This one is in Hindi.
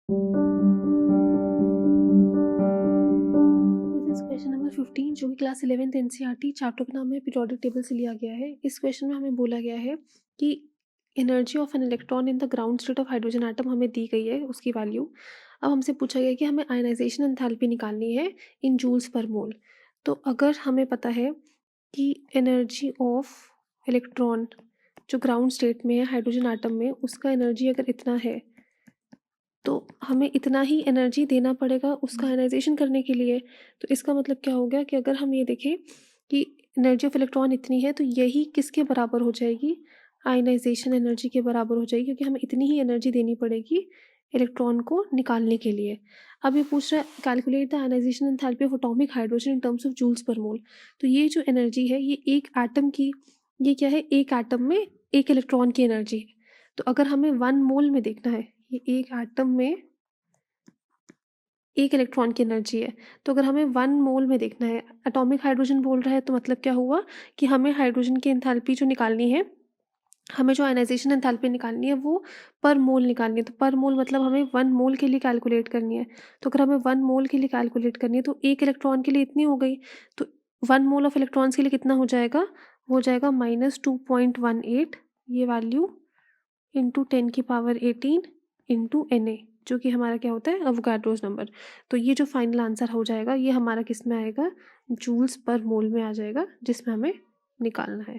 दिस इज क्वेश्चन नंबर 15 जो कि क्लास 11th एनसीईआरटी चैप्टर का नाम है पीरियोडिक टेबल से लिया गया है। इस क्वेश्चन में हमें बोला गया है कि energy of an electron in the ground state of hydrogen atom हमें दी गई है उसकी वैल्यू। अब हमसे पूछा गया कि हमें आयनाइजेशन एंथैल्पी निकालनी है इन जूल्स पर मोल। तो अगर हमें पता है कि एनर्जी ऑफ इलेक्ट्रॉन जो ग्राउंड स्टेट में है हाइड्रोजन एटम में, उसका एनर्जी अगर इतना है तो हमें इतना ही एनर्जी देना पड़ेगा उसका आयनाइजेशन करने के लिए। तो इसका मतलब क्या हो गया कि अगर हम ये देखें कि एनर्जी ऑफ इलेक्ट्रॉन इतनी है तो यही किसके बराबर हो जाएगी, आयनाइजेशन एनर्जी के बराबर हो जाएगी, क्योंकि हमें इतनी ही एनर्जी देनी पड़ेगी इलेक्ट्रॉन को निकालने के लिए। अब ये पूछ रहा है calculate the ionisation enthalpy of atomic hydrogen in terms of joules per mole. तो ये जो एनर्जी है ये एक एटम की, ये क्या है, एक एटम में एक इलेक्ट्रॉन की एनर्जी है। तो अगर हमें 1 मोल में देखना है, ये एक एटम में एक इलेक्ट्रॉन की एनर्जी है, तो अगर हमें 1 मोल में देखना है, एटॉमिक हाइड्रोजन बोल रहा है, तो मतलब क्या हुआ कि हमें हाइड्रोजन की एंथैल्पी जो निकालनी है, हमें जो आयनाइजेशन एंथैल्पी निकालनी है वो पर मोल निकालनी है। तो पर मोल मतलब हमें 1 मोल के लिए कैलकुलेट करनी है। तो अगर हमें 1 मोल के लिए कैलकुलेट करनी है तो एक इलेक्ट्रॉन के लिए इतनी हो गई। तो 1 मोल ऑफ इलेक्ट्रॉन्स के लिए कितना हो जाएगा, वो हो जाएगा -2.18 ये वैल्यू इंटू 10⁻18 इंटू Na, जो कि हमारा क्या होता है, अवोगाड्रोस नंबर। तो ये जो फाइनल आंसर हो जाएगा ये हमारा किस में आएगा, जूल्स पर मोल में आ जाएगा, जिसमें हमें निकालना है।